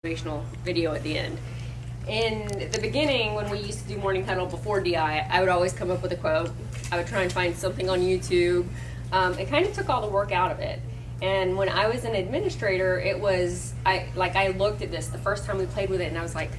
motivational video at the end. In the beginning, when we used to do morning huddle before DI, I would always come up with a quote. I would try and find something on YouTube. It kind of took all the work out of it. And when I was an administrator, it was, I looked at this the first time we played with it and I was like,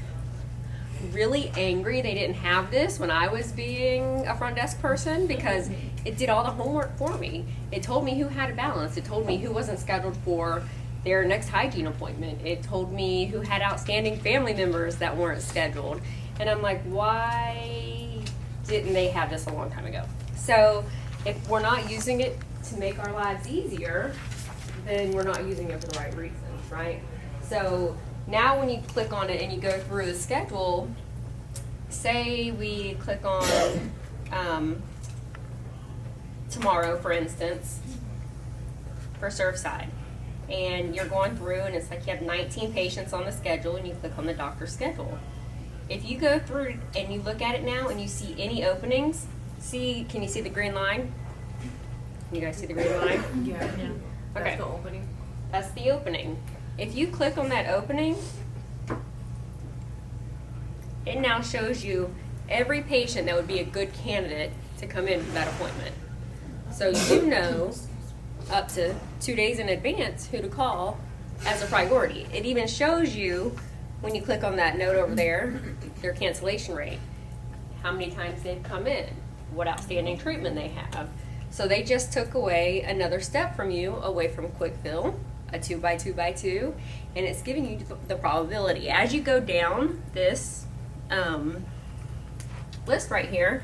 really angry they didn't have this when I was being a front desk person, because it did all the homework for me. It told me who had a balance. It told me who wasn't scheduled for their next hygiene appointment. It told me who had outstanding family members that weren't scheduled. And I'm like, why didn't they have this a long time ago? So if we're not using it to make our lives easier, then we're not using it for the right reasons, right? So now when you click on it and you go through the schedule, say we click on tomorrow, for instance, for Surfside, and you're going through and it's like you have 19 patients on the schedule and you click on the doctor's schedule. If you go through and you look at it now and you see any openings, can you see the green line? Can you guys see the green line? Yeah. Okay. That's the opening. That's the opening. If you click on that opening, it now shows you every patient that would be a good candidate to come in for that appointment. So you know up to 2 days in advance who to call as a priority. It even shows you, when you click on that note over there, their cancellation rate, how many times they've come in, what outstanding treatment they have. So they just took away another step from you, away from quick fill, a 2x2x2, and it's giving you the probability. As you go down this list right here,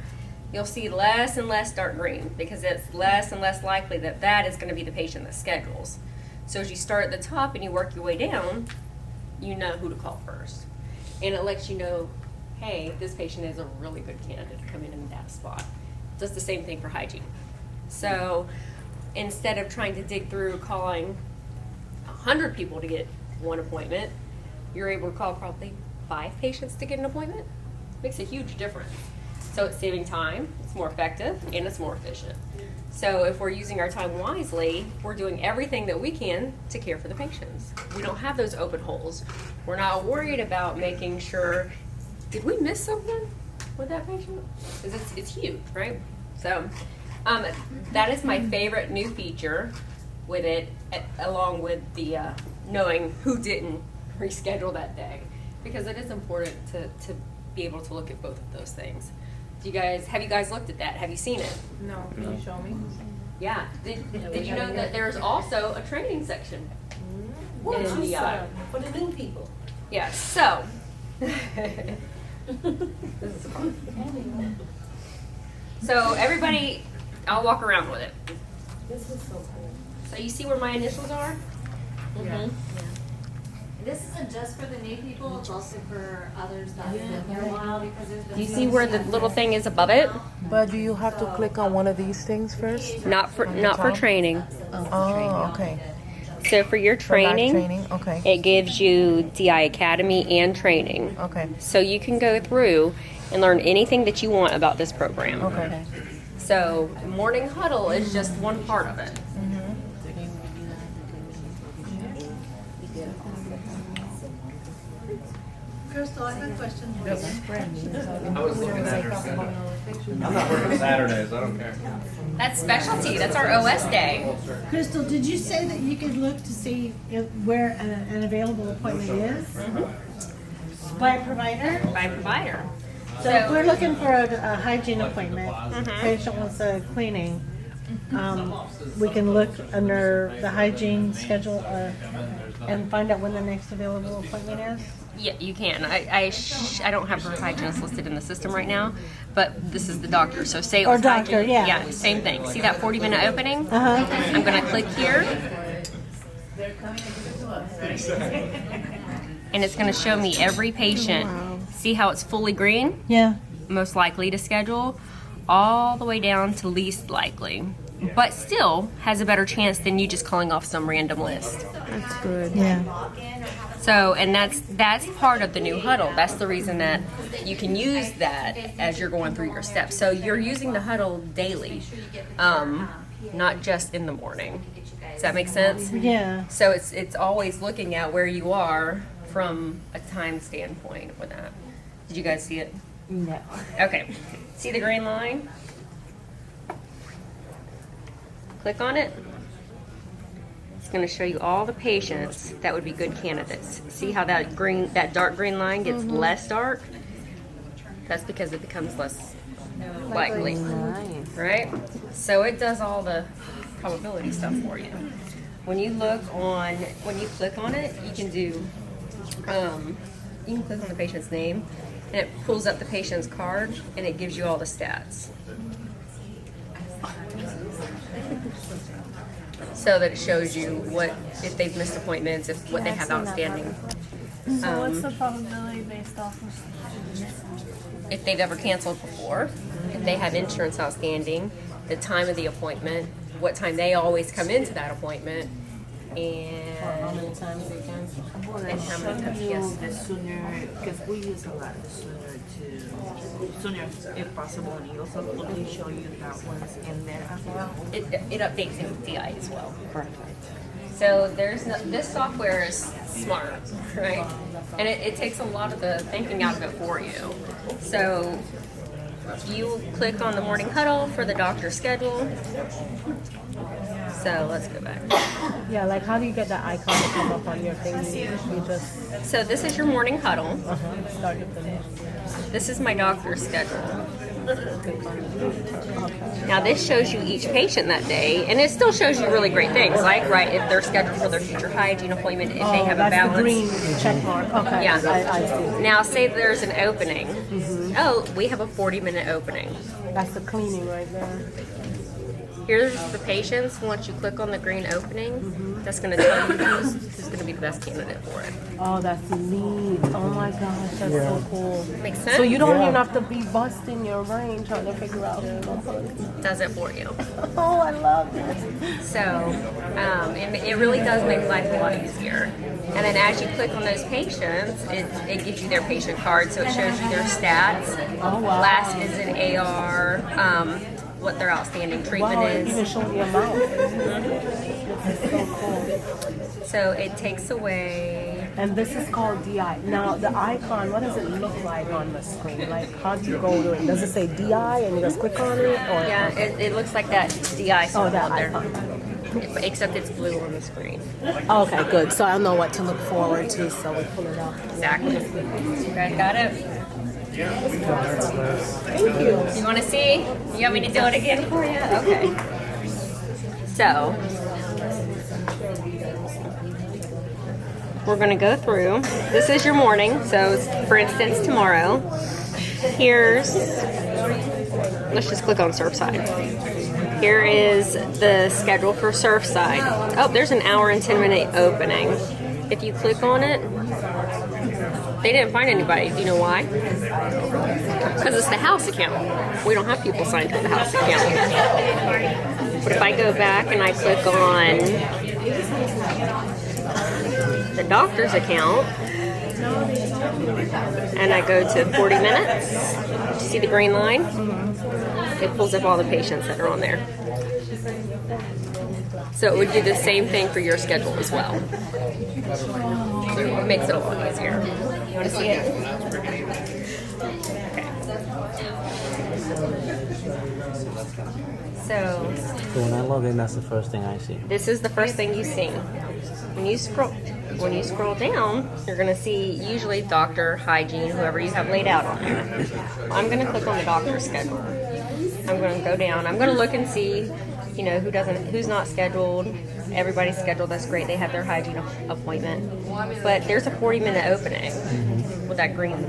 you'll see less and less dark green, because it's less and less likely that that is going to be the patient that schedules. So as you start at the top and you work your way down, you know who to call first. And it lets you know, hey, this patient is a really good candidate to come in that spot. It does the same thing for hygiene. So instead of trying to dig through calling 100 people to get one appointment, you're able to call probably 5 patients to get an appointment. Makes a huge difference. So it's saving time, it's more effective, and it's more efficient. So if we're using our time wisely, we're doing everything that we can to care for the patients. We don't have those open holes. We're not worried about making sure, did we miss something with that patient? Because it's huge, right? So that is my favorite new feature with it, along with the knowing who didn't reschedule that day, because it is important to be able to look at both of those things. Have you guys looked at that? Have you seen it? No. Can you show me? Yeah. Did you know that there's also a training section in NDI? For the new people. Yeah, so this is fun. So everybody, I'll walk around with it. This is so cool. So you see where my initials are? Yeah. This isn't just for the new people, it's also for others that have been here a while, because there's been. Do you see where the little thing is above it? But do you have to click on one of these things first? Not for training. Oh, okay. So for your For live training, training, okay. it gives you DI Academy and training. Okay. So you can go through and learn anything that you want about this program. Okay. So morning huddle is just one part of it. Crystal, I have a question for you. I was looking at her. I'm not working Saturdays. I don't care. That's specialty. That's our OS day. Crystal, did you say that you could look to see where an available appointment is? By a provider? By provider. So if we're looking for a hygiene appointment, patient wants a cleaning, we can look under the hygiene schedule and find out when the next available appointment is? Yeah, you can. I don't have her hygienist listed in the system right now, but this is the doctor. So say it was Or doctor, hygiene. yeah. Yeah, same thing. See that 40-minute opening? Uh-huh. I'm going to click here. And it's going to show me every patient. Wow. See how it's fully green? Yeah. Most likely to schedule, all the way down to least likely. But still has a better chance than you just calling off some random list. That's good. Yeah. So, and that's part of the new huddle. That's the reason that you can use that as you're going through your steps. So you're using the huddle daily, not just in the morning. Does that make sense? Yeah. So it's always looking at where you are from a time standpoint with that. Did you guys see it? No. Okay. See the green line? Click on it. It's going to show you all the patients that would be good candidates. See how that dark green line gets less dark? That's because it becomes less likely. Nice. Right? So it does all the probability stuff for you. When you click on it, you can click on the patient's name, and it pulls up the patient's card, and it gives you all the stats. So that it shows you if they've missed appointments, what they have outstanding. So what's the probability based off of? If they've ever canceled before, if they have insurance outstanding, the time of the appointment, what time they always come into that appointment, and How many times they can? and how many times, yes. The sooner, because we use a lot, the sooner if possible, and you also will they show you that one's in there as well. It updates in DI as well. Perfect. So this software is smart, right? And it takes a lot of the thinking out of it for you. So you click on the morning huddle for the doctor's schedule. So let's go back. Yeah, like how do you get that icon to come up on your thing? You just So this is your morning huddle. start to finish. This is my doctor's schedule. Now this shows you each patient that day, and it still shows you really great things, like if they're scheduled for their future hygiene appointment, if they have a that's balance. the green check mark. Okay. Yeah. I see. Now say there's an opening. Oh, we have a 40-minute opening. That's the cleaning right there. Here's the patients. Once you click on the green opening, that's going to tell you who's going to be the best candidate for it. Oh, that's neat. Oh my gosh, that's so cool. Makes sense? So you don't even have to be busting your brain trying to figure out who's gonna put it. Does it for you. Oh, I love this. So it really does make life a lot easier. And then as you click on those patients, it gives you their patient card, so it shows you their stats, Oh wow. last visit AR, what their outstanding treatment Wow, it even is. showed the amount. This is so cool. So it takes away. And this is called DI. Now, the icon, what does it look like on the screen? Like, how do you go to it? Does it say DI and you just click on it? Or Yeah, it looks like that DI symbol that there. icon. Except it's blue on the screen. Okay, good. So I know what to look forward to, so we pull it up. Exactly. You guys got it? Thank you. You want to see? You want me to do it again for you? Okay. So, we're going to go through. This is your morning. So, for instance, tomorrow, let's just click on Surfside. Here is the schedule for Surfside. Oh, there's an hour and 10-minute opening. If you click on it, they didn't find anybody. Do you know why? Because it's the house account. We don't have people signed to the house account. But if I go back and I click on the doctor's account, and I go to 40 minutes, see the green line? It pulls up all the patients that are on there. So it would do the same thing for your schedule as well. It makes it a lot easier. You want to see it? Okay. So When I log in, that's the first thing I see. this is the first thing you see. When you scroll down, you're going to see usually doctor, hygiene, whoever you have laid out on there. I'm going to click on the doctor's schedule. I'm going to go down. I'm going to look and see, who's not scheduled. Everybody's scheduled. That's great. They have their hygiene appointment. But there's a 40-minute opening with that green.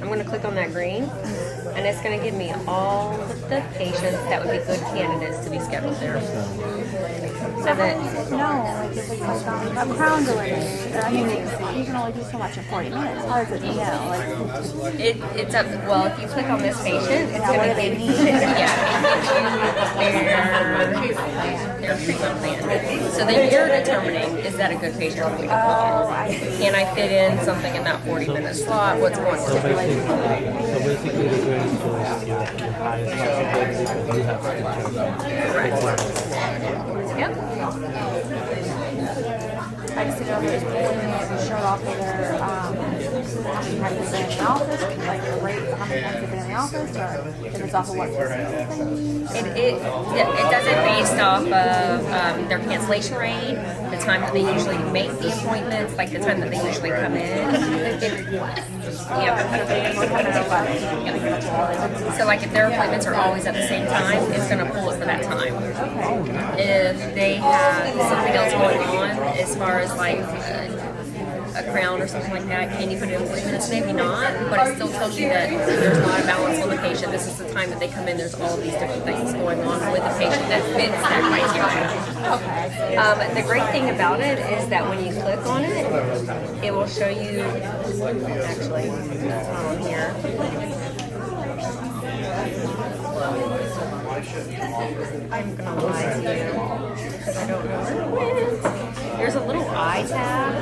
I'm going to click on that green, and it's going to give me all of the patients that would be good candidates to be scheduled there. So that No, like if we click on a crown delivery, I mean, you can only do so much in 40 minutes. How does it know? Like, it's up. Well, if you click on this patient, it's what going do to they give need? their treatment plan. So then you're determining, is that a good patient for me to call? Can I fit in something in that 40-minute slot? What's going on? So basically the grade shows your highest possibility, but you have to determine. Yep. I just didn't know if it was pulling it showed off of their, how many times they've been in the office, like the rate, how many times they've been in the office, or if it's off of what specific they need. It does it based off of their cancellation rate, the time that they usually make the appointments, like the time that they usually come in. So like if their appointments are always at the same time, it's going to pull it for that time. If they have something else going on, as far as like a crown or something like that, can you put it in 40 minutes? Maybe not, but it still tells you that there's not a balance on the patient. This is the time that they come in. There's all these different things going on with the patient that fits that criteria. The great thing about it is that when you click on it, it will show you, actually, it's not on here. I'm gonna lie to you because I don't know where it went. There's a little I tab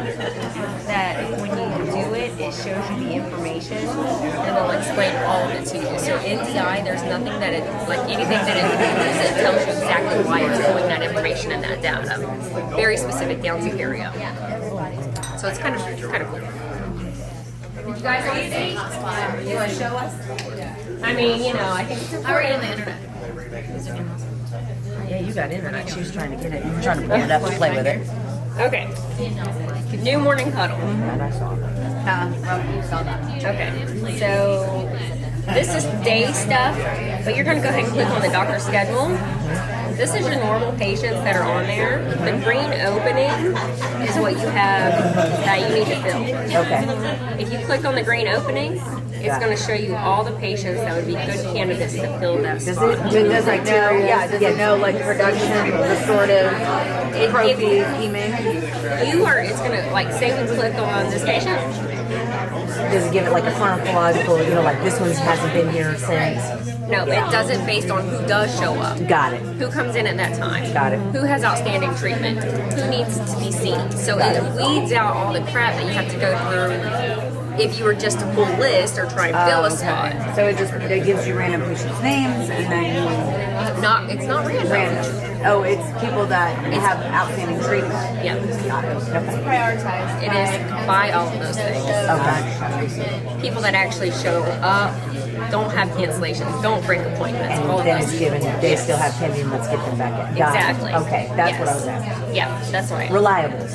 that when you do it, it shows you the information and it'll explain all of it to you. So NDI, there's nothing that it, like anything that it does, it tells you exactly why it's pulling that information and that data. Very specific down to area. So it's kind of cool. Did you guys want to see? You want to show us? I mean, you know, I think it's important. How are you on the internet? Yeah, you got internet. She was trying to get it. You were trying to pull it up and play with it. Okay. New morning huddle. And I saw it. You saw that. Okay. So this is day stuff, but you're going to go ahead and click on the doctor's schedule. This is your normal patients that are on there. The green opening is what you have that you need to fill. Okay. If you click on the green opening, it's going to show you all the patients that would be good candidates to fill that spot. Does it know? Yeah. Does it know like production, restorative, prophy, heming? You are. It's going to like say we click on this patient. Does it give it like a chronological? You know, like this one hasn't been here since. No, it does it based on who does show up. Got it. Who comes in at that time. Got it. Who has outstanding treatment. Who needs to be seen. So it weeds out all the crap that you have to go through if you were just to pull list or try and fill a spot. So it gives you random patients' names and then It's not random. Oh, it's people that have outstanding treatment. Yeah. Got it. Okay. Prioritized. It is by all of those things. Okay. People that actually show up, don't have cancellations, don't break appointments. All of Then those. it's given. They still have pending. Let's get them back in. Got it. Exactly. Okay, that's Yes. what I was asking. Yeah, that's right. Reliable.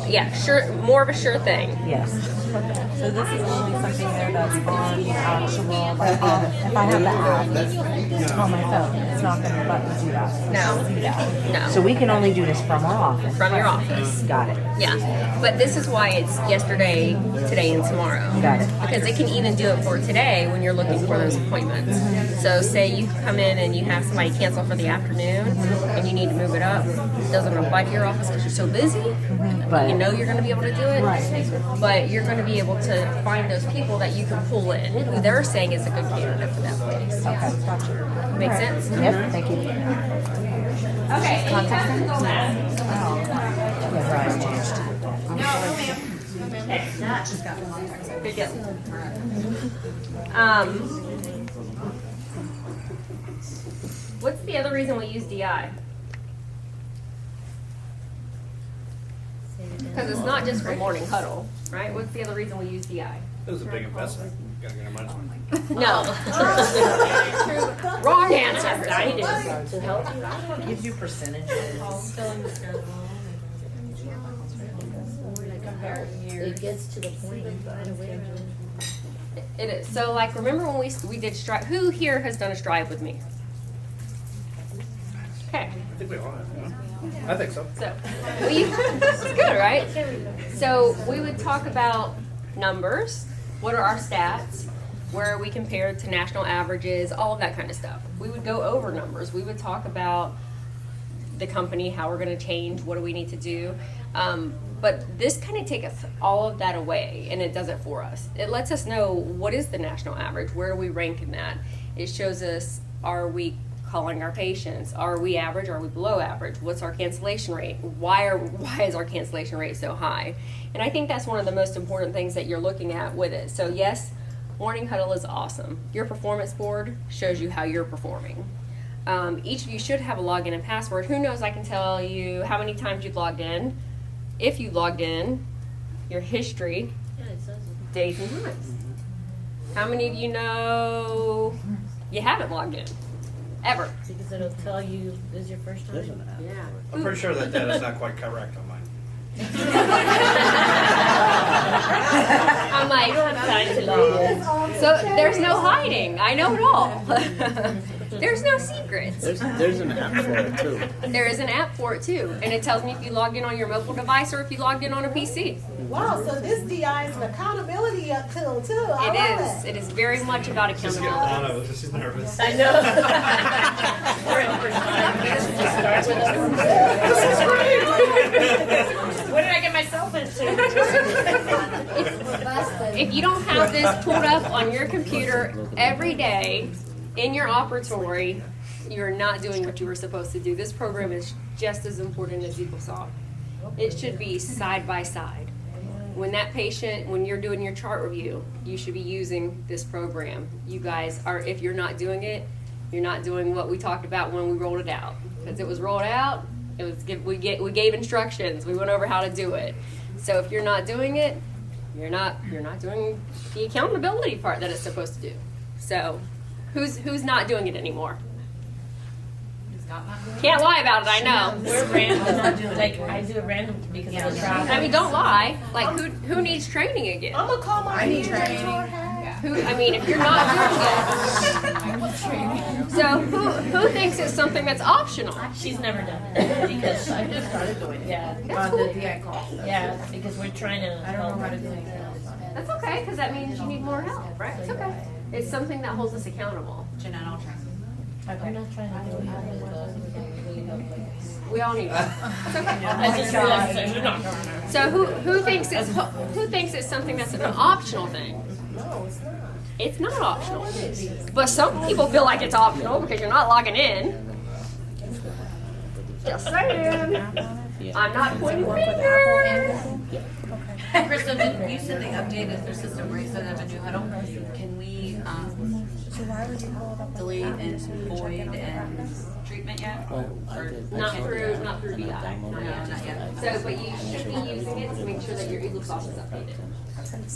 Yeah, sure. More of a sure thing. Yes. So this is only something there that's on the actual, like, if I have the app on my phone, it's not going to let me do that. No. See that. No. So we can only do this from our office. From your office. Got it. Yeah, but this is why it's yesterday, today, and tomorrow. Got it. Because it can even do it for today when you're looking for those appointments. So say you come in and you have somebody cancel for the afternoon and you need to move it up. It doesn't apply to your office because you're so busy. But You know you're going to be able to do it. Right. But you're going to be able to find those people that you can pull in who they're saying is a good candidate for that place. okay, gotcha. Make sense? Yep. Thank you. Okay. Yeah, her eyes changed. Good deal. What's the other reason we use DI? Because it's not just for morning huddle, right? What's the other reason we use DI? It was a big investment. Gotta get our money. No. Wrong answer. I did. To help you, gives you percentages. It gets to the point. It is. So, like, remember when we did Strive? Who here has done a Strive with me? Okay. I think we all have, yeah. I think so. So, it's good, right? So, we would talk about numbers. What are our stats? Where are we compared to national averages? All of that kind of stuff. We would go over numbers. We would talk about the company, how we're going to change, what do we need to do. But this kind of takes all of that away, and it does it for us. It lets us know what is the national average, where are we rank in that. It shows us, are we calling our patients, are we average, are we below average, what's our cancellation rate, why is our cancellation rate so high. And I think that's one of the most important things that you're looking at with it. So yes, Morning Huddle is awesome. Your performance board shows you how you're performing. Each of you should have a login and password. Who knows, I can tell you how many times you've logged in if you logged in, your history, days and times. How many of you know you haven't logged in? Ever? Because it'll tell you this is your first time. Yeah. I'm pretty sure that data's not quite correct on mine. I'm like, You don't have time to log in. so there's no hiding. I know it all. There's no secrets. There's an app for it too. There is an app for it too, and it tells me if you logged in on your mobile device or if you logged in on a PC. Wow, so this DI is an accountability up tool too. I love It is. It is very much about accountability. Anna, she's nervous. I know. We're in the first time. We just start with us. What did I get myself into? If you don't have this pulled up on your computer every day in your operatory, you're not doing what you were supposed to do. This program is just as important as EagleSoft. It should be side by side. When that patient, when you're doing your chart review, you should be using this program. You guys are, if you're not doing it, you're not doing what we talked about when we rolled it out. Because it was rolled out, it was we gave instructions. We went over how to do it. So if you're not doing it, you're not doing the accountability part that it's supposed to do. So who's not doing it anymore? Can't lie about it, I know. We're random. Like, I do it random because of the traffic. I mean, don't lie. Like, who needs training again? I'm gonna call my I mean, if you're not doing it. So who thinks it's something that's optional? She's never done it because I just started doing it. Yeah. That's cool. The DI call. Yeah, because we're trying to. I don't know how to do it. That's okay, because that means you need more help, right? It's okay. It's something that holds us accountable. Jeanette, I'll try. I'm not trying to do it. We all need help. It's okay. I just realized there's a doctor on there. So who thinks it's something that's an optional thing? No, it's not. It's not optional. But some people feel like it's optional because you're not logging in. Just saying. I'm not pointing fingers. Krista, you said they updated their system, right? So they have a new Huddle. Can we delete and void and treatment yet? Not through BI. No, not yet. So, but you should be using it to make sure that your EagleSoft is updated.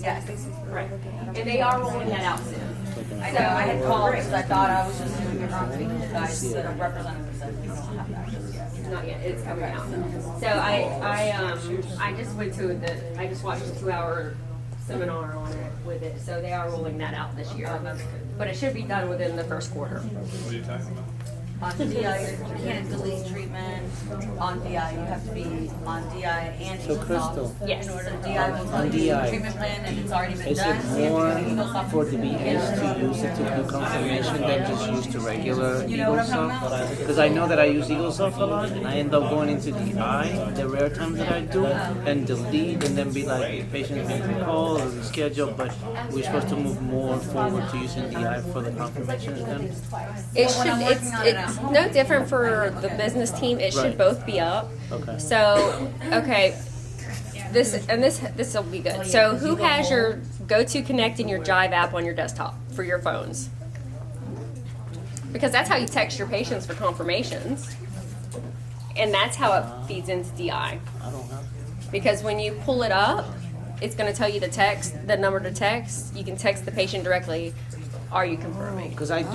Yes. Right. And they are rolling that out soon. I know, I had called because I thought I was just doing your speaking to you guys, but a representative said you don't have that just yet. Not yet, it's coming out. So I just went to I just watched a 2-hour seminar on it with it. So they are rolling that out this year. But it should be done within the first quarter. What are you talking about? On DI, you can't delete treatment. On DI, you have to be on DI and So Crystal, EagleSoft. Yes. So DI will tell on you the DI, treatment plan and it's already been is done. it more for the BAs to use it to do confirmation than just use the regular You know what I'm talking EagleSoft? Because I know that I use EagleSoft a lot, and I end up going into DI, the rare times that I do, and delete, and then be like, patient's been recalled or rescheduled, but we're supposed to move more forward to using DI for the confirmations then? It should. It's no different for the business team. It should Right. both be up. Okay. So okay, this will be good. So who has your GoToConnect and your Jive app on your desktop for your phones? Because that's how you text your patients for confirmations, and that's how it feeds into DI. I don't have. Because when you pull it up, it's going to tell you the number to text. You can text the patient directly. Are you confirming? Because I have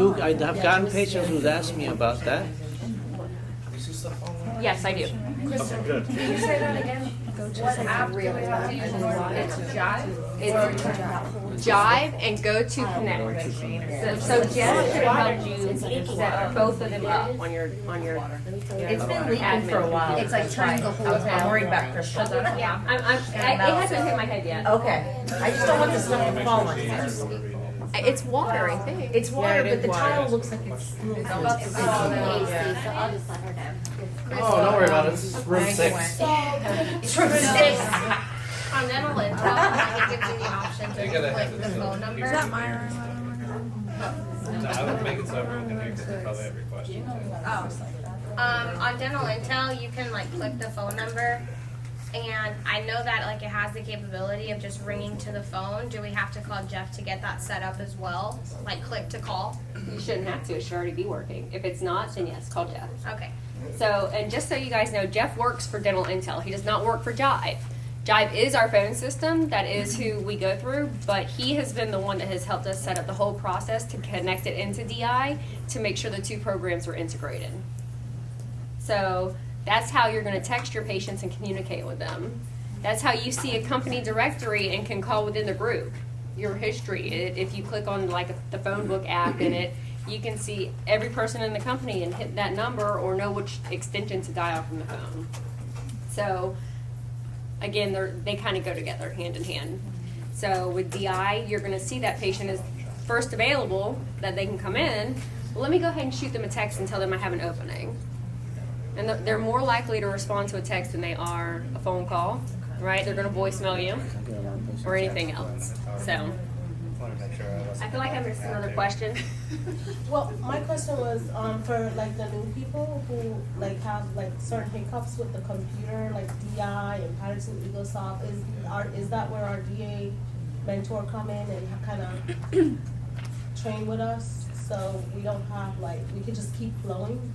gotten patients who've asked me about that. Yes, I do. Okay, good. Can you say that again? What app do you use? It's Jive. It's Jive and GoToConnect. So Jeff should have helped you set both of them up on your. It's been leaking for a while. It's like trying the whole time. I'm worried about Krista. Yeah, it hasn't hit my head yet. Okay. I just don't want this stuff to fall on here. It's water, I think. It's water, but the tile looks like it's. So I'll just let her know. Oh, don't worry about it. It's room 6. On dental intel, I think gives you the option to You gotta click have the it so phone number. Is that I would make it so everyone can hear because they probably have your question too. On dental intel, you can like click the phone number, and I know that like it has the capability of just ringing to the phone. Do we have to call Jeff to get that set up as well? Like click to call? You shouldn't have to. It should already be working. If it's not, then yes, call Jeff. Okay. So, and just so you guys know, Jeff works for Dental Intel. He does not work for Jive. Jive is our phone system. That is who we go through, but he has been the one that has helped us set up the whole process to connect it into DI to make sure the two programs were integrated. So that's how you're going to text your patients and communicate with them. That's how you see a company directory and can call within the group your history. If you click on like the phone book app in it, you can see every person in the company and hit that number or know which extension to dial from the phone. So again, they kind of go together hand in hand. So with DI, you're going to see that patient is first available, that they can come in. Well, let me go ahead and shoot them a text and tell them I have an opening. And they're more likely to respond to a text than they are a phone call, right? They're going to voicemail you or anything else. So I feel like I missed another question. Well, my question was for like the new people who like have like certain hiccups with the computer, like DI and Patterson EagleSoft. Is that where our DA mentor come in and kind of train with us, so we don't have like we could just keep flowing?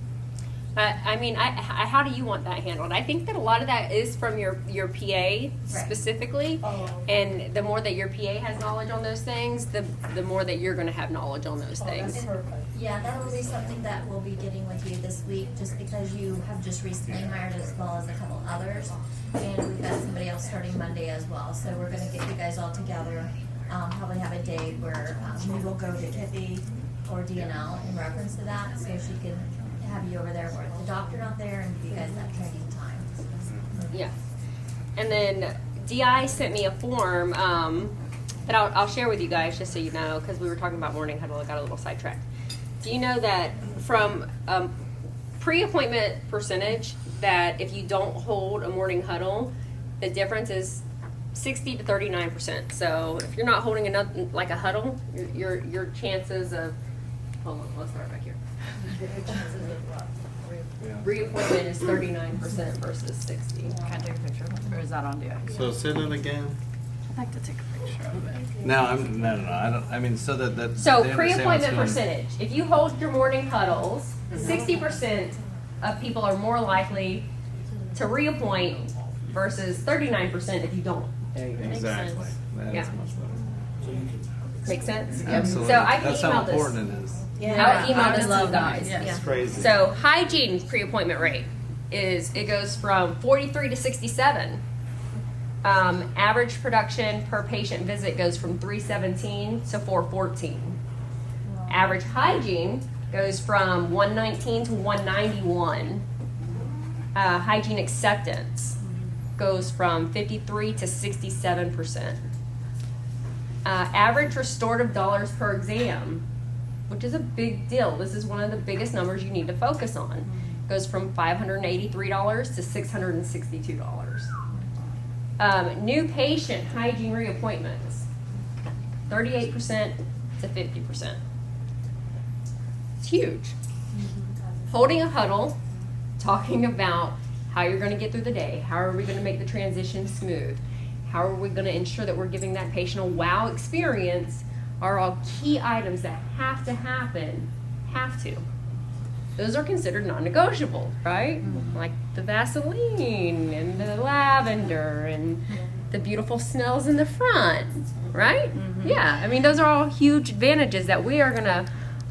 I mean, how do you want that handled? I think that a lot of that is from your PA specifically, and the more that your PA has knowledge on those things, the more that you're going to have knowledge on those things. That's perfect. Yeah, that will be something that we'll be getting with you this week, just because you have just recently hired as well as a couple others, and we've got somebody else starting Monday as well. So we're going to get you guys all together, probably have a day where we will go to Kippy or DNL in reference to that, so she can have you over there with the doctor not there and give you guys that training time. Yeah. And then DI sent me a form that I'll share with you guys just so you know, because we were talking about morning huddle. I got a little sidetracked. Do you know that from pre-appointment percentage, that if you don't hold a morning huddle, the difference is 60 to 39%. So if you're not holding another like a huddle, your chances of hold on, let's start back here. Reappointment is 39% versus 60. Can I take a picture? Or is that on DI? So say that again. I'd like to take a picture of it. No, I don't. I mean, so that. So they understand pre-appointment what's going- percentage. If you hold your morning huddles, 60% of people are more likely to reappoint versus 39% if you don't. Exactly. That is Yeah. much better. Make sense? Absolutely. So I can That's email how this. important it is. I'll email this to you guys. It's crazy. So hygiene pre-appointment rate it goes from 43 to 67. Average production per patient visit goes from 317 to 414. Average hygiene goes from 119 to 191. Hygiene acceptance goes from 53 to 67%. Average restorative dollars per exam, which is a big deal. This is one of the biggest numbers you need to focus on. Goes from $583 to $662. New patient hygiene reappointments, 38% to 50%. It's huge. Holding a huddle, talking about how you're going to get through the day, how are we going to make the transition smooth, how are we going to ensure that we're giving that patient a wow experience, are all key items that have to happen, Those are considered non-negotiable, right? Like the Vaseline and the lavender and the beautiful smells in the front, right? Yeah, I mean, those are all huge advantages that we are going to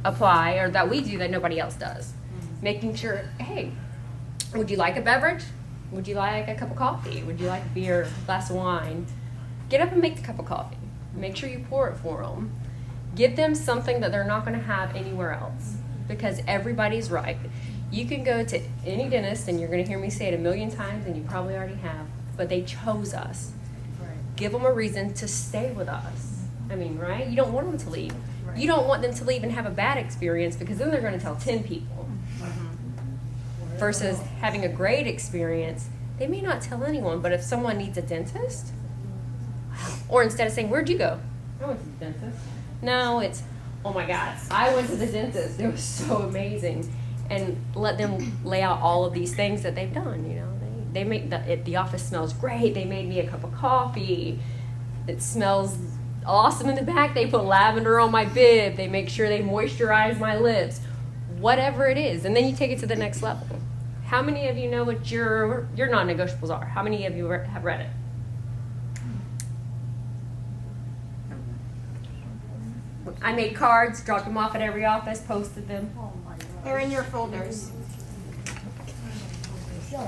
apply, or that we do that nobody else does. Making sure, hey, would you like a beverage? Would you like a cup of coffee? Would you like a beer, a glass of wine? Get up and make the cup of coffee. Make sure you pour it for them. Give them something that they're not going to have anywhere else, because everybody's right. You can go to any dentist, and you're going to hear me say it a million times, and you probably already have, but they chose us. Give them a reason to stay with us. I mean, right? You don't want them to leave. You don't want them to leave and have a bad experience, because then they're going to tell 10 people. Versus having a great experience, they may not tell anyone, but if someone needs a dentist, or instead of saying, where'd you go? I went to the dentist. No, it's, oh my God, I went to the dentist. It was so amazing. And let them lay out all of these things that they've done. You know, they make the office smells great. They made me a cup of coffee. It smells awesome in the back. They put lavender on my bib. They make sure they moisturize my lips. Whatever it is. And then you take it to the next level. How many of you know what your non-negotiables are? How many of you have read it? I made cards, dropped them off at every office, posted them. They're in your folders. Your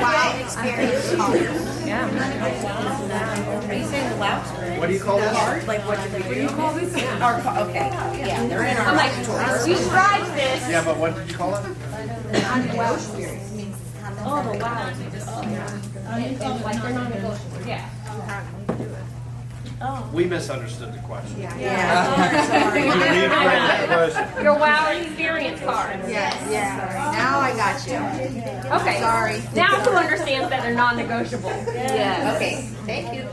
wow experience card. Yeah. Are you saying the WOW experience? What do you call this? Like what do you call this? Okay, yeah, they're in our. I'm like, we should write this. Yeah, but what did you call it? WOW experience means. Oh, the wow. Like they're non-negotiable. Yeah. We misunderstood the question. Yeah. You rephrased the question. Your wow experience card. Yeah. Now I got you. Okay. Sorry. Now who understands that they're non-negotiable? Yeah. Okay. Thank you.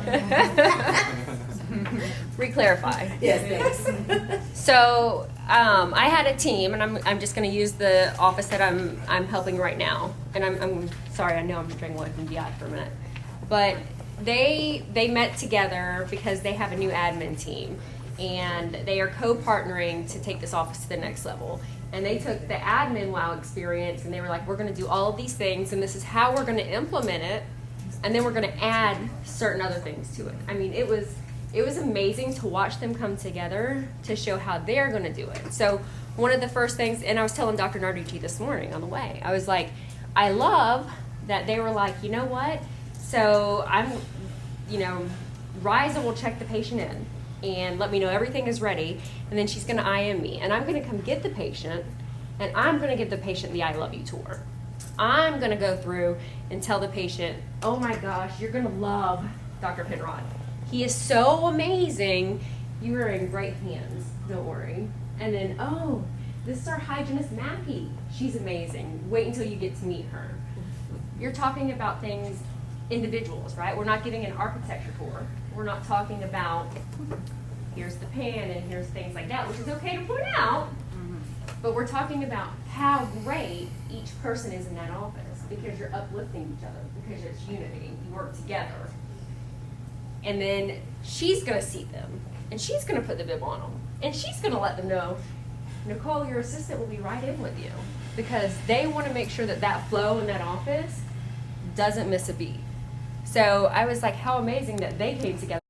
Re-clarify. Yes, thanks. So I had a team, and I'm just going to use the office that I'm helping right now. And I'm sorry, I know I'm drinking away from DI for a minute, but they met together because they have a new admin team, and they are co-partnering to take this office to the next level. And they took the admin wow experience, and they were like, we're going to do all of these things, and this is how we're going to implement it, and then we're going to add certain other things to it. I mean, it was amazing to watch them come together to show how they're going to do it. So one of the first things, and I was telling Dr. Narducci this morning on the way, I was like, I love that they were like, you know what? So Riza will check the patient in and let me know everything is ready, and then she's going to IM me, and I'm going to come get the patient, and I'm going to give the patient the I love you tour. I'm going to go through and tell the patient, oh my gosh, you're going to love Dr. Penrod. He is so amazing. You are in great hands. Don't worry. And then, oh, this is our hygienist, Mackie. She's amazing. Wait until you get to meet her. You're talking about things, individuals, right? We're not giving an architecture tour. We're not talking about here's the pan and here's things like that, which is okay to point out. But we're talking about how great each person is in that office, because you're uplifting each other, because it's unity. You work together. And then she's going to seat them, and she's going to put the bib on them, and she's going to let them know, Nicole, your assistant will be right in with you, because they want to make sure that that flow in that office doesn't miss a beat. So I was like, how amazing that they came together.